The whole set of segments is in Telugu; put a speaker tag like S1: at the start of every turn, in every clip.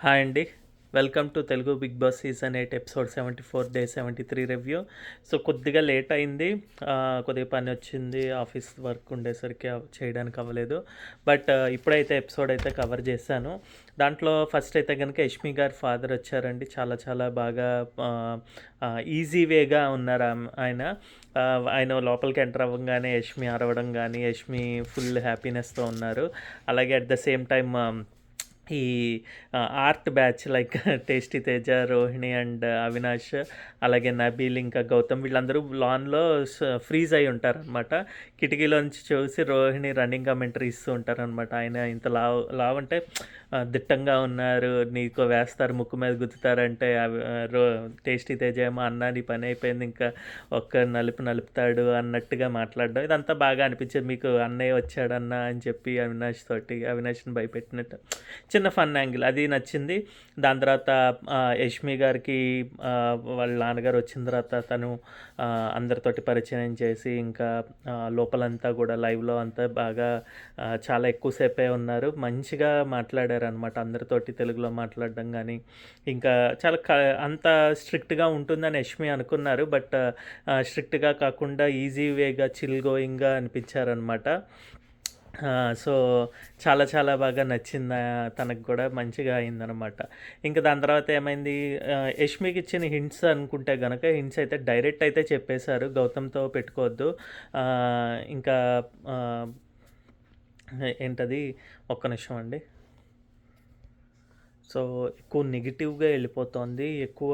S1: హాయ్ అండి. Welcome to Telugu Bigg Boss season 8 episode 74 day 73 review. So కొద్దిగా లేట్ అయింది. కొద్దిగా పని వచ్చింది. ఆఫీస్ వర్క్ ఉండేసరికి చేయడానికి అవ్వలేదు. బట్ ఇప్పుడైతే ఎపిసోడ్ అయితే కవర్ చేశాను. దాంట్లో ఫస్ట్ అయితే కనుక యష్మి గారి ఫాదర్ వచ్చారండి. చాలా చాలా బాగా ఈజీ వేగా ఉన్నారు ఆయన. ఆయన లోపలికి ఎంటర్ అవ్వగానే యష్మి అరవడం కానీ, యష్మి ఫుల్ హ్యాపీనెస్తో ఉన్నారు. అలాగే అట్ ద సేమ్ టైమ్ ఈ art batch like tasty Teja, Rohini and Avinash, అలాగే నబీల్, ఇంకా గౌతమ్, వీళ్ళందరూ లాన్లో ఫ్రీజ్ అయి ఉంటారనమాట. కిటికీలోంచి చూసి రోహిణి రన్నింగ్ కమెంటరీ ఇస్తూ ఉంటారనమాట. ఆయన ఇంత లావ్ అంటే దిట్టంగా ఉన్నారు, నీకు వేస్తారు, ముక్కు మీద గుద్దుతారంటే టేస్టీ తేజ ఏమో అన్నా నీ పని అయిపోయింది, ఇంకా ఒక్క నలుపుతాడు అన్నట్టుగా మాట్లాడడం ఇదంతా బాగా అనిపించేది. మీకు అన్నయ్య వచ్చాడన్నా అని చెప్పి అవినాష్ని భయపెట్టినట్టు చిన్న ఫన్ యాంగిల్ అది నచ్చింది. దాని తర్వాత యష్మి గారికి వాళ్ళ నాన్నగారు వచ్చిన తర్వాత తను అందరితోటి పరిచయం చేసి, ఇంకా లోపలంతా కూడా లైవ్లో అంతా బాగా చాలా ఎక్కువసేపే ఉన్నారు. మంచిగా మాట్లాడారు అనమాట అందరితోటి, తెలుగులో మాట్లాడడం కానీ. ఇంకా చాలా అంత స్ట్రిక్ట్గా ఉంటుందని యష్మి అనుకున్నారు. బట్ స్ట్రిక్ట్గా కాకుండా ఈజీ వేగా చిల్ గోయింగ్గా అనిపించారనమాట. సో చాలా చాలా బాగా నచ్చింది. తనకు కూడా మంచిగా అయిందనమాట. ఇంకా దాని తర్వాత ఏమైంది, యష్మికి ఇచ్చిన హింట్స్ అనుకుంటే కనుక హింట్స్ అయితే డైరెక్ట్ అయితే చెప్పేశారు, గౌతమ్తో పెట్టుకోవద్దు. ఇంకా ఏంటది, ఒక్క నిమిషం అండి. సో ఎక్కువ నెగిటివ్గా వెళ్ళిపోతుంది. ఎక్కువ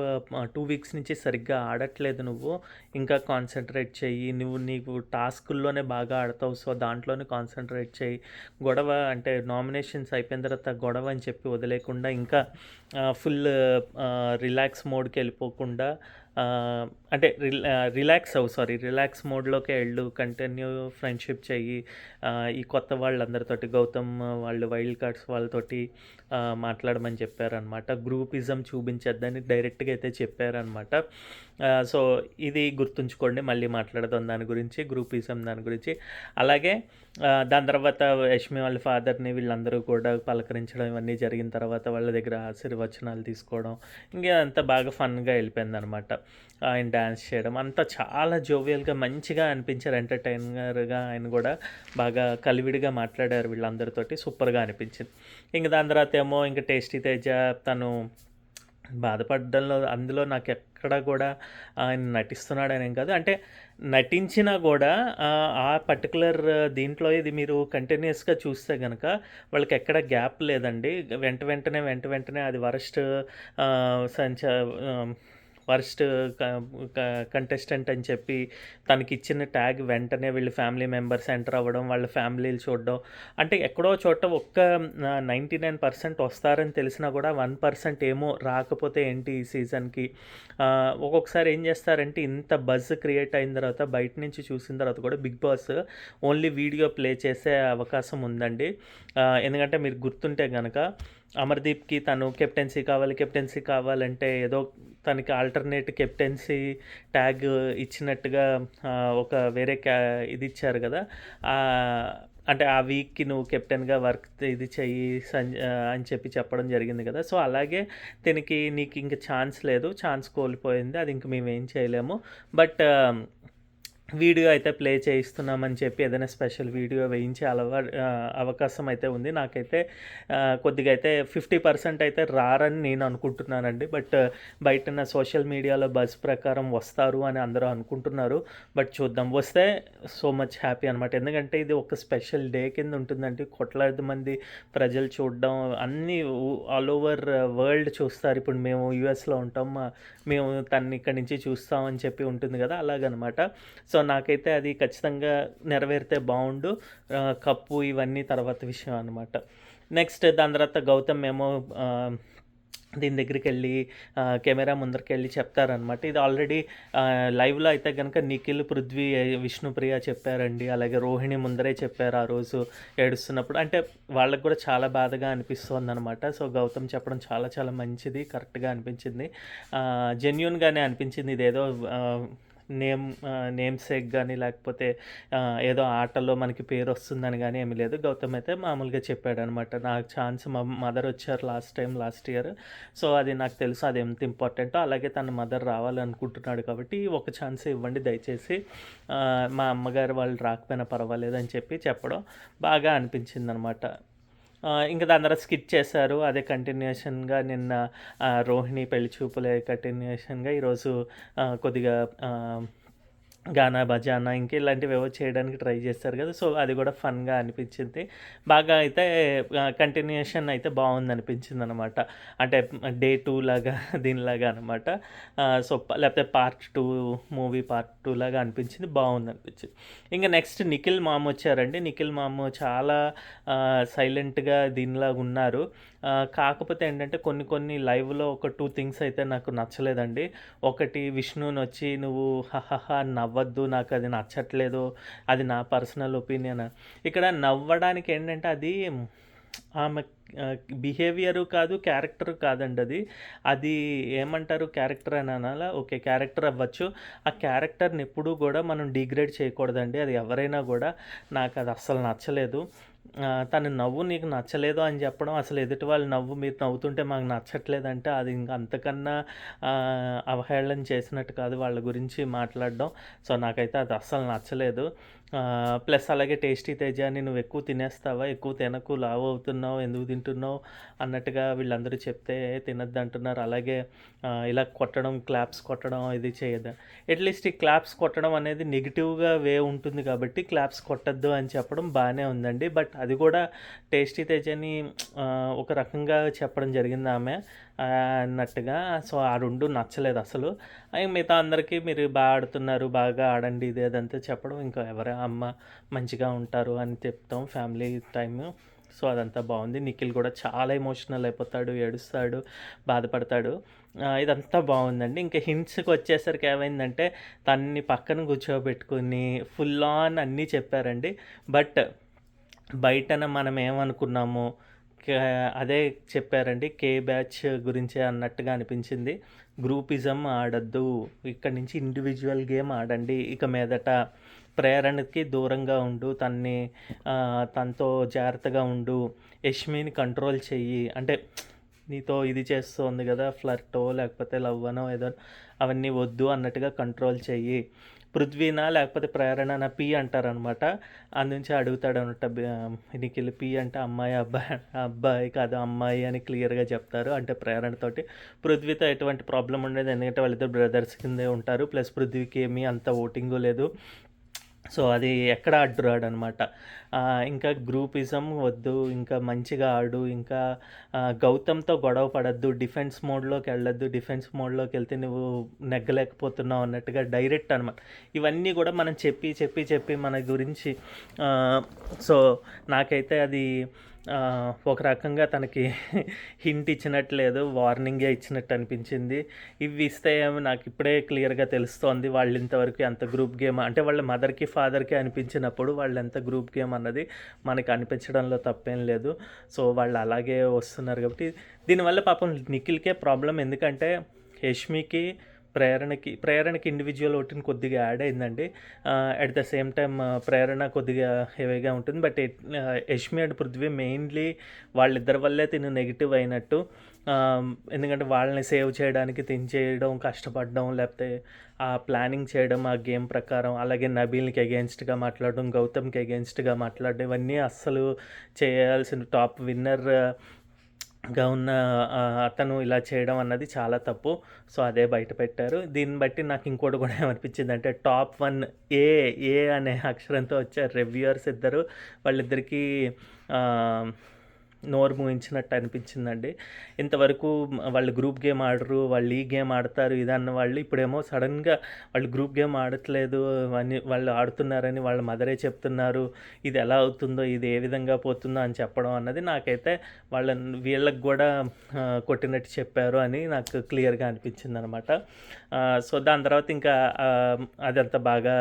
S1: 2 వీక్స్ నుంచి సరిగ్గా ఆడట్లేదు నువ్వు, ఇంకా కాన్సన్ట్రేట్ చెయ్యి, నీకు టాస్కుల్లోనే బాగా ఆడతావు, సో దాంట్లోనే కాన్సన్ట్రేట్ చెయ్యి. గొడవ అంటే నామినేషన్స్ అయిపోయిన తర్వాత గొడవ అని చెప్పి వదిలేకుండా ఇంకా ఫుల్ రిలాక్స్ మోడ్కి వెళ్ళిపోకుండా, అంటే రిలాక్స్ మోడ్లోకి వెళ్ళు, కంటిన్యూ ఫ్రెండ్షిప్ చెయ్యి. ఈ కొత్త వాళ్ళందరితోటి, గౌతమ్ వాళ్ళు వైల్డ్ కార్డ్స్ వాళ్ళతోటి మాట్లాడమని చెప్పారనమాట. గ్రూపిజం చూపించద్దని డైరెక్ట్గా అయితే చెప్పారనమాట. సో ఇది గుర్తుంచుకోండి, మళ్ళీ మాట్లాడదాం దాని గురించి, గ్రూపిజం దాని గురించి. అలాగే దాని తర్వాత యష్మి వాళ్ళ ఫాదర్ని వీళ్ళందరూ కూడా పలకరించడం ఇవన్నీ జరిగిన తర్వాత వాళ్ళ దగ్గర ఆశీర్వచనాలు తీసుకోవడం, ఇంకా అంతా బాగా ఫన్గా వెళ్ళిపోయింది అనమాట. ఆయన డ్యాన్స్ చేయడం అంతా చాలా జోవియల్గా మంచిగా అనిపించారు. ఎంటర్టైనర్గా ఆయన కూడా బాగా కలివిడిగా మాట్లాడారు వీళ్ళందరితోటి, సూపర్గా అనిపించింది. ఇంక దాని తర్వాత ఏమో ఇంకా టేస్టీ తేజ తను బాధపడడంలో, అందులో నాకు ఎక్కడ కూడా ఆయన నటిస్తున్నాడనేం కాదు, అంటే నటించినా కూడా ఆ పర్టికులర్ దీంట్లో ఇది మీరు కంటిన్యూస్గా చూస్తే కనుక వాళ్ళకి ఎక్కడ గ్యాప్ లేదండి. వెంటనే అది వర్స్ట్ కంటెస్టెంట్ అని చెప్పి తనకి ఇచ్చిన ట్యాగ్ వెంటనే వీళ్ళు ఫ్యామిలీ మెంబర్స్ ఎంటర్ అవ్వడం, వాళ్ళ ఫ్యామిలీలు చూడడం. అంటే ఎక్కడో చోట 99% వస్తారని తెలిసినా కూడా 1% ఏమో రాకపోతే ఏంటి ఈ సీజన్కి. ఒక్కొక్కసారి ఏం చేస్తారంటే ఇంత బజ్ క్రియేట్ అయిన తర్వాత బయట నుంచి చూసిన తర్వాత కూడా Bigg Boss only video play చేసే అవకాశం ఉందండి. ఎందుకంటే మీరు గుర్తుంటే కనుక అమర్దీప్కి తను కెప్టెన్సీ కావాలంటే ఏదో తనకి ఆల్టర్నేట్ కెప్టెన్సీ ట్యాగ్ ఇచ్చినట్టుగా ఒక వేరే ఇది ఇచ్చారు కదా. అంటే ఆ వీక్కి నువ్వు కెప్టెన్గా వర్క్ ఇది చెయ్యి అని చెప్పడం జరిగింది కదా. సో అలాగే నీకు ఇంక ఛాన్స్ కోల్పోయింది, అది ఇంక మేము ఏం చేయలేము. బట్ వీడియో అయితే ప్లే చేయిస్తున్నామని చెప్పి ఏదైనా స్పెషల్ వీడియో వేయించే అవకాశం అయితే ఉంది. నాకైతే కొద్దిగా అయితే 50% అయితే రారని నేను అనుకుంటున్నానండి. బట్ బయట సోషల్ మీడియాలో బజ్ ప్రకారం వస్తారు అని అందరూ అనుకుంటున్నారు. బట్ చూద్దాం, వస్తే సో మచ్ హ్యాపీ అనమాట. ఎందుకంటే ఇది ఒక స్పెషల్ డే కింద ఉంటుందండి. కోట్లాది మంది ప్రజలు చూడడం, అన్నీ ఆల్ ఓవర్ వరల్డ్ చూస్తారు. ఇప్పుడు మేము యూఎస్లో ఉంటాం, మేము తన్ని ఇక్కడి నుంచి చూస్తామని చెప్పి ఉంటుంది కదా, అలాగనమాట. సో నాకైతే అది ఖచ్చితంగా నెరవేరితే బాగుండు. కప్పు ఇవన్నీ తర్వాత విషయం అనమాట. నెక్స్ట్ దాని తర్వాత గౌతమ్ ఏమో దీని దగ్గరికి వెళ్ళి కెమెరా ముందరికి వెళ్ళి చెప్తారనమాట. ఇది ఆల్రెడీ లైవ్లో అయితే కనుక నిఖిల్, పృథ్వీ, విష్ణుప్రియ చెప్పారండి. అలాగే రోహిణి ముందరే చెప్పారు ఆ రోజు ఏడుస్తున్నప్పుడు. అంటే వాళ్ళకు కూడా చాలా బాధగా అనిపిస్తుంది అనమాట. సో గౌతమ్ చెప్పడం చాలా చాలా మంచిది, కరెక్ట్గా అనిపించింది, జెన్యున్గానే అనిపించింది. ఇదేదో నేమ్ సేక్ గానీ, లేకపోతే ఏదో ఆటలో మనకి పేరొస్తుందని గానీ ఏమీ లేదు. గౌతమ్ అయితే మామూలుగా చెప్పాడనమాట. నాకు ఛాన్స్ మా మదర్ వచ్చారు లాస్ట్ ఇయర్. సో, అది నాకు తెలుసు అది ఎంత ఇంపార్టెంటో. అలాగే తన మదర్ రావాలనుకుంటున్నాడు కాబట్టి ఒక ఛాన్స్ ఇవ్వండి దయచేసి. మా అమ్మగారు వాళ్ళు రాకపోయినా పర్వాలేదని చెప్పడం బాగా అనిపించిందనమాట. ఇంక దాని తర్వాత స్కిట్ చేశారు. అదే కంటిన్యూషన్‌గా నిన్న రోహిణి పెళ్లి చూపులే కంటిన్యూషన్‌గా ఈరోజు కొద్దిగా గానా, బజానా ఇంకా ఇలాంటివేవో చేయడానికి ట్రై చేశారు కదా! సో, అది కూడా ఫన్‌గా అనిపించింది. బాగా అయితే కంటిన్యూషన్ అయితే బావుందనిపించిందనమాట. అంటే డే 2 లాగా దీనిలాగా అనమాట. సో, లేకపోతే పార్ట్ 2 మూవీ పార్ట్ 2 లాగా అనిపించింది. బావుందనిపించింది. ఇంక నెక్స్ట్ నిఖిల్ మామ వచ్చారండి. నిఖిల్ మామ చాలా సైలెంట్‌గా దీనిలాగున్నారు. కాకపోతే ఏంటంటే కొన్ని లైవ్‌లో ఒక 2 థింగ్స్ అయితే నాకు నచ్చలేదండి. ఒకటి విష్ణునొచ్చి "నువ్వు హహహా నవ్వద్దు. నాకది నచ్చట్లేదు. అది నా పర్సనల్ ఒపీనియన్." ఇక్కడ నవ్వడానికి ఏంటంటే అది ఆమె బిహేవియరు కాదు, క్యారెక్టర్ కాదండి అది. అది ఏమంటారు క్యారెక్టర్ అని అనాలా? ఓకే. క్యారెక్టర్ అవ్వచ్చు. ఆ క్యారెక్టర్‌ని ఎప్పుడూ గూడా మనం డిగ్రేడ్ చేయకూడదండి. అది ఎవరైనా గూడా. నాకది అస్సలు నచ్చలేదు. తన నవ్వు నీకు నచ్చలేదు అని చెప్పడం, అసలు ఎదుటి వాళ్ళ నవ్వు మీరు నవ్వుతుంటే మాకు నచ్చట్లేదంటే అది ఇంక అంతకన్నా అవహేళన చేసినట్టు కాదు వాళ్ళ గురించి మాట్లాడడం. సో, నాకైతే అది అస్సలు నచ్చలేదు. ప్లస్ అలాగే టేస్టీ తేజాని "నువ్వు ఎక్కువ తినేస్తావా? ఎక్కువ తినకు లావవుతున్నావు. ఎందుకు తింటున్నావు?" అన్నట్టుగా వీళ్ళందరూ చెప్తే తినొద్దంటున్నారు. అలాగే ఇలా కొట్టడం, క్లాప్స్ కొట్టడం ఇది చేయొద్దు. అట్‌లీస్ట్ ఈ క్లాప్స్ కొట్టడం అనేది నెగెటివ్‌గా ఉంటుంది కాబట్టి క్లాప్స్ కొట్టొద్దు అని చెప్పడం బానే ఉందండి. బట్ అది కూడా టేస్టీ తేజని ఒక రకంగా చెప్పడం జరిగింది ఆమె అన్నట్టుగా. సో, ఆ 2 నచ్చలేదసలు. మిగతా అందరికీ మీరు ఆడుతున్నారు, బాగా ఆడండి ఇది అదంతా చెప్పడం, ఇంకా అమ్మ మంచిగా ఉంటారు అని చెప్తాం ఫ్యామిలీ టైము. సో, అదంతా బావుంది. నిఖిల్ కూడా చాలా ఎమోషనల్ అయిపోతాడు, ఏడుస్తాడు, బాధపడతాడు. ఇదంతా బావుందండి. ఇంకా హింట్స్‌కొచ్చేసరికి ఏమైందంటే తనని పక్కన కూర్చోబెట్టుకొని ఫుల్ ఆన్ అన్నీ చెప్పారండి. బట్ బయటన మనం ఏమనుకున్నామో అదే చెప్పారండి. కే బ్యాచ్ గురించే అన్నట్టుగా అనిపించింది. గ్రూపిజం ఆడొద్దు. ఇక్కడి నుంచి ఇండివిజువల్ గేమ్ ఆడండి. ఇక మీదట ప్రేరణకి దూరంగా ఉండు. తనతో జాగ్రత్తగా ఉండు. యష్మిని కంట్రోల్ చెయ్యి. అంటే నీతో ఇది చేస్తోంది కదా! ఫ్లర్టో లేకపోతే లవ్వనో ఏదో అవన్నీ వద్దు అన్నట్టుగా కంట్రోల్ చెయ్యి. పృథ్వీనా లేకపోతే ప్రేరణనా పి అంటారనమాట. అందుంచి అడుగుతాడనమాట నిఖిల్ పి అంటే అమ్మాయి, అబ్బాయి కాదు అమ్మాయి అని క్లియర్‌గా చెప్తారు. అంటే ప్రేరణతోటి. పృథ్వీతో ఎటువంటి ప్రాబ్లమ్ ఉండదు. ఎందుకంటే వాళ్ళిద్దరు బ్రదర్స్ కిందే ఉంటారు. ప్లస్ పృథ్వీకి ఏమీ అంత ఓటింగు లేదు. సో, అది ఎక్కడ అడ్డు రాడనమాట. ఇంకా గ్రూపిజం వద్దు. ఇంకా మంచిగా ఆడు. ఇంకా గౌతమ్‌తో గొడవ పడొద్దు. డిఫెన్స్ మోడ్‌లోకెళ్ళొద్దు. డిఫెన్స్ మోడ్‌లోకెళ్తే నువ్వు నెగ్గలేకపోతున్నావు అన్నట్టుగా డైరెక్ట్ అనమాట. ఇవన్నీ గూడా మనం చెప్పి మన గురించి సో, నాకైతే అది ఒక రకంగా తనకి హింట్ ఇచ్చినట్టు లేదు. వార్నింగే ఇచ్చినట్టు అనిపించింది. ఇవి ఇస్తే ఏమో నాకిప్పుడే క్లియర్‌గా తెలుస్తోంది. వాళ్ళింతవరకు ఎంత గ్రూప్ గేమ్ అంటే వాళ్ళ మదర్‌కి, ఫాదర్‌కి అనిపించినప్పుడు వాళ్ళెంత గ్రూప్ గేమ్ అన్నది మనకు అనిపించడంలో తప్పేం లేదు. సో, వాళ్ళు అలాగే వస్తున్నారు కాబట్టి దీనివల్ల పాపం నిఖిల్‌కే ప్రాబ్లమ్. ఎందుకంటే యష్మికి, ప్రేరణకి ఇండివిజువల్ ఓటింగ్ కొద్దిగా యాడ్ అయిందండి. అట్ ద సేమ్ టైమ్ ప్రేరణ కొద్దిగా హెవీగా ఉంటుంది. But Yashmi and Prithvi mainly వాళ్ళిద్దరి వల్లే తిను నెగిటివ్ అయినట్టు. ఎందుకంటే వాళ్ళని సేవ్ చేయడానికి చేయడం, కష్టపడడం, లేకపోతే ఆ ప్లానింగ్ చేయడం ఆ గేమ్ ప్రకారం, అలాగే నబీల్‌కి అగెయిన్స్ట్‌గా మాట్లాడడం, గౌతమ్‌కి అగెయిన్స్ట్‌గా మాట్లాడడం, ఇవన్నీ అస్సలు చేయాల్సిన టాప్ విన్నర్‌గా ఉన్న అతను ఇలా చేయడం అన్నది చాలా తప్పు. సో, అదే బయట పెట్టారు. దీన్ని బట్టి నాకు ఇంకోటి కూడా ఏమనిపించిందంటే టాప్ 1 ఏ అనే అక్షరంతో వచ్చారు రివ్యూయర్స్ ఇద్దరు. వాళ్ళిద్దరికీ నోరు మూయించినట్టు అనిపించిందండి. ఇంతవరకు వాళ్ళు గ్రూప్ గేమ్ ఆడరు, వాళ్ళు ఈ గేమ్ ఆడతారు ఇది అన్న వాళ్ళు ఇప్పుడేమో సడన్‌గా వాళ్ళు గ్రూప్ గేమ్ ఆడట్లేదు అని వాళ్ళు ఆడుతున్నారని వాళ్ళ మదరే చెప్తున్నారు. ఇది ఎలా అవుతుందో, ఇది ఏ విధంగా పోతుందో అని చెప్పడం అన్నది నాకైతే వీళ్ళకి కూడా కొట్టినట్టు చెప్పారు అని నాకు క్లియర్‌గా అనిపించిందనమాట. సో, దాని తర్వాత ఇంకా అదంతా బాగా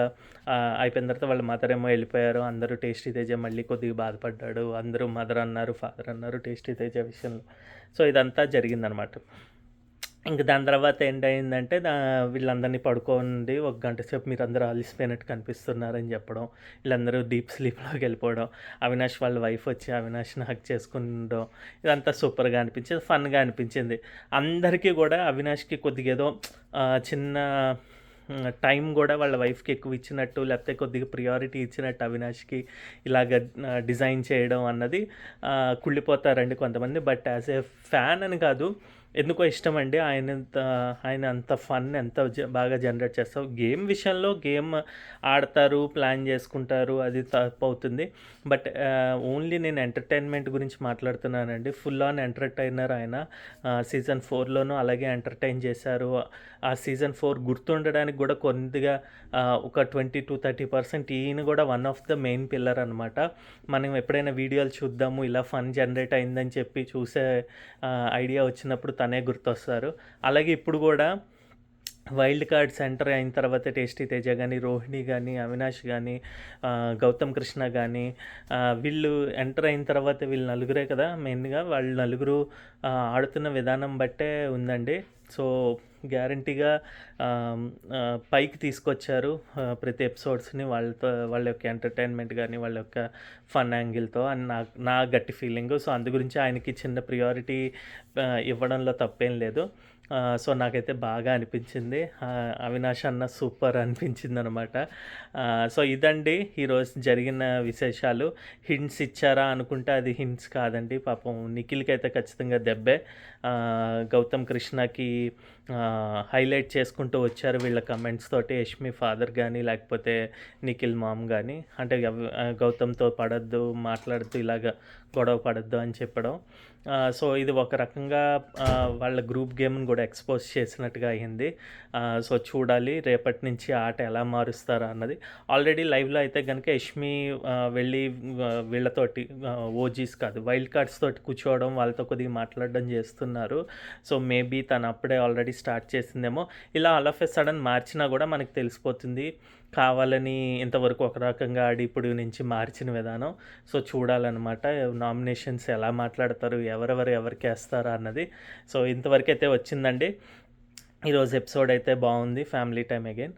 S1: అయిపోయిన తర్వాత వాళ్ళ మదర్ ఏమో వెళ్ళిపోయారు. అందరూ టేస్టీ తేజ మళ్ళీ కొద్దిగా బాధపడ్డాడు. అందరూ మదర్ అన్నారు, ఫాదర్ అన్నారు టేస్టీ తేజ విషయంలో. సో, ఇదంతా జరిగిందనమాట. ఇంక దాని తర్వాత ఏంటయిందంటే వీళ్ళందరినీ పడుకోండి, ఒక గంట సేపు మీరందరూ అలిసిపోయినట్టు కనిపిస్తున్నారని చెప్పడం. వీళ్ళందరూ డీప్ స్లీప్‌లోకి వెళ్ళిపోవడం. అవినాష్ వాళ్ళ వైఫ్ వచ్చి అవినాష్‌ని హగ్ చేసుకుండం. ఇదంతా సూపర్‌గా అనిపించింది. ఫన్‌గా అనిపించింది. అందరికీ గూడా అవినాష్‌కి కొద్దిగా ఏదో చిన్న టైం గూడా వాళ్ళ వైఫ్‌కి ఎక్కువ ఇచ్చినట్టు, లేకపోతే కొద్దిగా ప్రియారిటీ ఇచ్చినట్టు అవినాష్‌కి ఇలాగ డిజైన్ చేయడం అన్నది కుళ్ళిపోతారండి కొంతమంది. బట్ యాజ్ ఏ ఫ్యాన్ అని కాదు, ఎందుకో ఇష్టమండి. ఆయన అంత ఫన్ ఎంత బాగా జనరేట్ చేస్తారు. గేమ్ విషయంలో గేమ్ ఆడతారు, ప్లాన్ చేసుకుంటారు, అది తప్పవుతుంది. బట్ ఓన్లీ నేను ఎంటర్టైన్మెంట్ గురించి మాట్లాడుతున్నానండి. ఫుల్ ఆన్ ఎంటర్టైనర్ ఆయన. సీజన్ 4లోనూ అలాగే ఎంటర్టైన్ చేశారు. ఆ సీజన్ 4 గుర్తుండడానికి కూడా కొద్దిగా ఒక 20-30% ఈయన కూడా one of the main pillar అనమాట. మనం ఎప్పుడైనా వీడియోలు చూద్దాము, ఇలా ఫన్ జనరేట్ అయిందని చెప్పి చూసే ఐడియా వచ్చినప్పుడు తనే గుర్తొస్తారు. అలాగే ఇప్పుడు కూడా వైల్డ్ కార్డ్స్ ఎంటర్ అయిన తర్వాత టేస్టీ తేజ కానీ, రోహిణి కానీ, అవినాష్ కానీ, గౌతమ్ కృష్ణ కానీ, వీళ్ళు ఎంటర్ అయిన తర్వాత వీళ్ళు నలుగురే కదా మెయిన్గా. వాళ్ళు నలుగురు ఆడుతున్న విధానం బట్టే ఉందండి. సో గ్యారంటీగా పైకి తీసుకొచ్చారు ప్రతి ఎపిసోడ్స్ని వాళ్ళతో, వాళ్ళ యొక్క ఎంటర్టైన్మెంట్ కానీ, వాళ్ళ యొక్క ఫన్ యాంగిల్తో అని నా గట్టి ఫీలింగు. సో అందు గురించి ఆయనకి చిన్న ప్రియారిటీ ఇవ్వడంలో తప్పేం లేదు. సో నాకైతే బాగా అనిపించింది. అవినాష్ అన్న సూపర్ అనిపించింది అనమాట. సో ఇదండి ఈరోజు జరిగిన విశేషాలు. హింట్స్ ఇచ్చారా అనుకుంటే అది హింట్స్ కాదండి. పాపం నిఖిల్కి అయితే ఖచ్చితంగా దెబ్బే. గౌతమ్ కృష్ణకి హైలైట్ చేసుకుంటూ వచ్చారు వీళ్ళ కమెంట్స్ తోటి. యష్మి ఫాదర్ కానీ, లేకపోతే నిఖిల్ మామ్ కానీ, అంటే గౌతమ్తో పడద్దు, మాట్లాడద్దు, ఇలాగ గొడవ పడద్దు అని చెప్పడం. సో ఇది ఒక రకంగా వాళ్ళ గ్రూప్ గేమ్ని కూడా ఎక్స్పోజ్ చేసినట్టుగా అయింది. సో చూడాలి రేపటి నుంచి ఆట ఎలా మారుస్తారా అన్నది. ఆల్రెడీ లైవ్లో అయితే కనుక యష్మి వెళ్ళి వీళ్ళతోటి ఓజీస్ కాదు వైల్డ్ కార్డ్స్ తోటి కూర్చోవడం, వాళ్ళతో కొద్దిగా మాట్లాడడం చేస్తున్నారు. సో మేబీ తను అప్పుడే ఆల్రెడీ స్టార్ట్ చేసిందేమో. ఇలా ఆల్ ఆఫ్ ఎ సడన్ మార్చినా కూడా మనకు తెలిసిపోతుంది కావాలని ఇంతవరకు ఒక రకంగా ఆడి ఇప్పుడు నుంచి మార్చిన విధానం. సో చూడాలన్నమాట నామినేషన్స్ ఎలా మాట్లాడతారు, ఎవరికి వేస్తారా అన్నది. సో ఇంతవరకు అయితే వచ్చిందండి. ఈరోజు ఎపిసోడ్ అయితే బాగుంది, ఫ్యామిలీ టైమ్ అగైన్.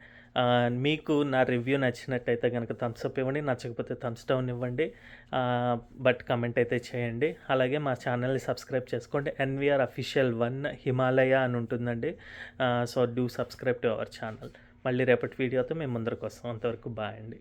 S1: మీకు నా రివ్యూ నచ్చినట్టయితే కనుక థమ్స్అప్ ఇవ్వండి, నచ్చకపోతే థమ్స్ డౌన్ ఇవ్వండి. బట్ కమెంట్ అయితే చేయండి. అలాగే మా ఛానల్ని సబ్స్క్రైబ్ చేసుకోండి. NVR Official 1 హిమాలయ అని ఉంటుందండి. So do subscribe to our channel. మళ్ళీ రేపటి వీడియోతో మేము ముందరకు వస్తాం. అంతవరకు బాయ్ అండి.